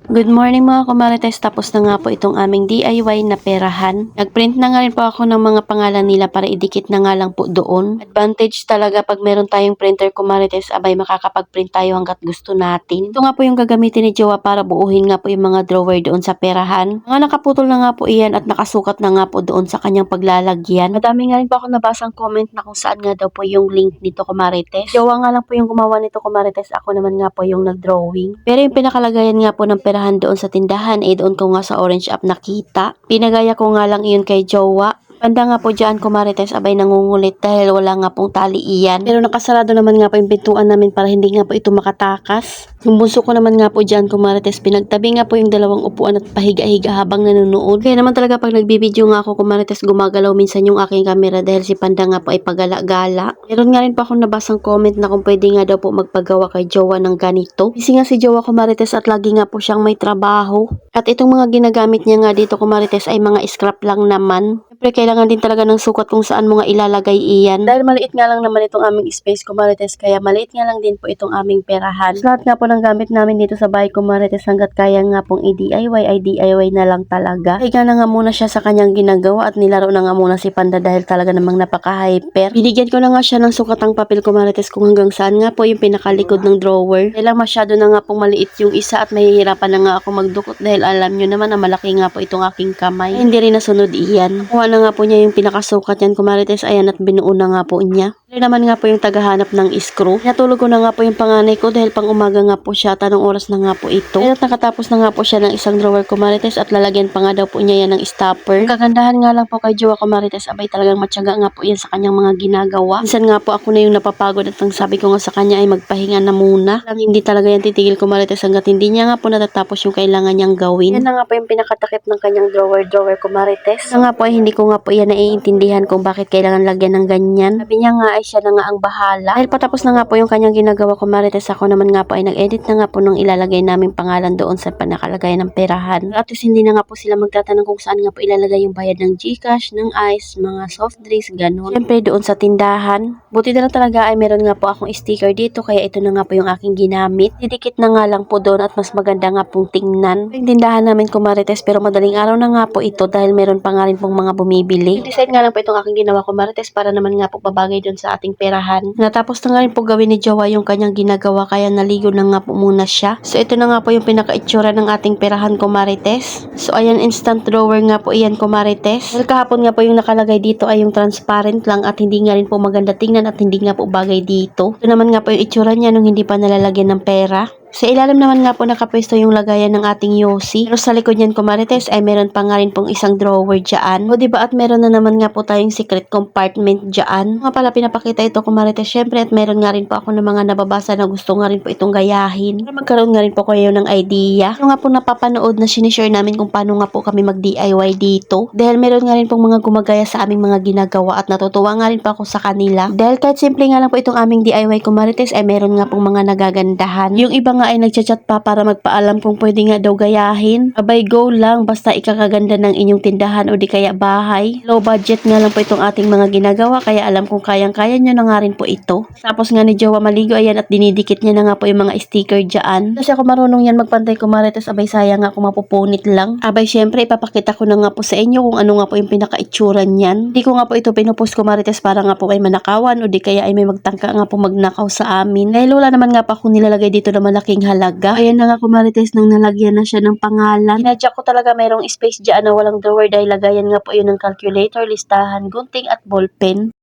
Good morning mga kumarites, tapos na nga po itong aming DIY na perahan. Nagprint na nga rin po ako ng mga pangalan nila para idikit na nga lang po doon. Advantage talaga pag meron tayong printer kumarites, abay makakapag-print tayo hanggat gusto natin. Ito nga po yung gagamitin ni Jowa para buuhin nga po yung mga drawer doon sa perahan. Mga nakaputol na nga po iyan at nakasukat na nga po doon sa kanyang paglalagyan. Madami nga rin po ako nabasang comment na kung saan nga daw po yung link nito kumarites. Jowa nga lang po yung gumawa nito kumarites, ako naman nga po yung nag-drawing. Pero yung pinakalagayan nga po ng perahan doon sa tindahan doon ko nga sa Orange app nakita. Pinagaya ko nga lang iyon kay Jowa. Banda nga po dyan kumarites, abay nangungulit dahil wala nga pong tali iyan. Pero nakasarado naman nga po yung pintuan namin para hindi nga po ito makatakas. Yung bunso ko naman nga po dyan kumarites, pinagtabi nga po yung dalawang upuan at pahiga-higa habang nanonood. Kaya naman talaga pag nagbibideo nga ako kumarites, gumagalaw minsan yung aking camera dahil si Panda nga po ay pagala-gala. Meron nga rin po akong nabasang comment na kung pwede nga daw po magpagawa kay Jowa ng ganito. Kasi nga si Jowa kumarites at lagi nga po siyang may trabaho. At itong mga ginagamit niya nga dito kumarites ay mga scrap lang naman. Siyempre, kailangan din talaga ng sukat kung saan mo nga ilalagay iyan. Dahil maliit nga lang naman itong aming space kumarites, kaya maliit nga lang din po itong aming perahan. So, lahat nga po ng gamit namin dito sa bahay kumarites, hanggat kaya nga pong i-DIY ay DIY na lang talaga. Higa na nga muna siya sa kanyang ginagawa at nilaro na nga muna si Panda dahil talaga namang napaka-hyper. Binigyan ko na nga siya ng sukatang papel kumarites kung hanggang saan nga po yung pinakalikod ng drawer. Dahil masyado na nga pong maliit yung isa at mahihirapan na nga ako magdukot dahil alam nyo naman na malaki nga po itong aking kamay. Ay, hindi rin nasunod iyan. Kuha na nga po niya yung pinakasukat yan kumarites, ayan, at binuo na nga po niya. Dahil naman nga po yung tagahanap ng screw. Natulog ko na nga po yung panganay ko dahil pang umaga nga po siya, tanong oras na nga po ito. At nakatapos na nga po siya ng isang drawer kumarites at lalagyan pa nga daw po niya yan ng stopper. Ang kagandahan nga lang po kay Jowa kumarites, abay talagang matyaga nga po yan sa kanyang mga ginagawa. Minsan nga po ako na yung napapagod at ang sabi ko nga sa kanya ay magpahinga na muna. Lang hindi talaga yan titigil kumarites hanggat hindi niya nga po natatapos yung kailangan niyang gawin. Yan na nga po yung pinakatakip ng kanyang drawer kumarites. Na nga po ay hindi ko nga po yan naiintindihan kung bakit kailangan lagyan ng ganyan. Sabi niya nga ay siya na nga ang bahala. Dahil patapos na nga po yung kanyang ginagawa kumarites, ako naman nga po ay nag-edit na nga po nung ilalagay naming pangalan doon sa panakalagay ng perahan. At least hindi na nga po sila magtatanong kung saan nga po ilalagay yung bayad ng GCash, ng ice, mga soft drinks, ganun. Siyempre doon sa tindahan. Buti na lang talaga ay meron nga po akong sticker dito, kaya ito na nga po yung aking ginamit. Didikit na nga lang po doon at mas maganda nga pong tingnan. Yung tindahan namin kumarites, pero madaling araw na nga po ito dahil meron pa nga rin pong mga bumibili. Design nga lang po itong aking ginawa kumarites para naman nga po babagay doon sa ating perahan. Natapos na nga rin po gawin ni Jowa yung kanyang ginagawa, kaya naligo na nga po muna siya. So ito na nga po yung pinaka-itsura ng ating perahan kumarites. So ayan, instant drawer nga po iyan kumarites. Dahil kahapon nga po yung nakalagay dito ay yung transparent lang at hindi nga rin po maganda tingnan at hindi nga po bagay dito. Ito naman nga po yung itsura niya nung hindi pa nalalagyan ng pera. Sa ilalim naman nga po nakapwesto yung lagayan ng ating Yossi. Pero sa likod niyan kumarites ay meron pa nga rin pong isang drawer dyan. O diba, at meron na naman nga po tayong secret compartment dyan. Nga pala pinapakita ito kumarites syempre, at meron nga rin po ako ng mga nababasa na gusto nga rin po itong gayahin. Para magkaroon nga rin po kayo ng idea. Yung nga po napapanood na sinishare namin kung paano nga po kami mag-DIY dito. Dahil meron nga rin pong mga gumagaya sa aming mga ginagawa at natutuwa nga rin po ako sa kanila. Dahil kahit simple nga lang po itong aming DIY kumarites ay meron nga pong mga nagagandahan. Yung iba nga ay nagchat-chat pa para magpaalam kung pwede nga daw gayahin. Abay, go lang, basta ikakaganda ng inyong tindahan o di kaya bahay. Low budget nga lang po itong ating mga ginagawa, kaya alam kong kayang-kaya nyo na nga rin po ito. Tapos nga ni Jowa maligo, ayan, at dinidikit niya na nga po yung mga sticker dyan. Kasi ako marunong yan magpantay kumarites, abay sayang nga kung mapupunit lang. Abay syempre ipapakita ko na nga po sa inyo kung ano nga po yung pinaka-itsura niyan. Hindi ko nga po ito pinupost kumarites para nga po ay manakawan o di kaya ay may magtangka nga po magnakaw sa amin. Dahil wala naman nga pa akong nilalagay dito na malaking halaga. Ayan na nga kumarites nang nalagyan na siya ng pangalan. Inadya ko talaga mayroong space dyan na walang drawer dahil lagayan nga po yun ng calculator, listahan, gunting at ballpen.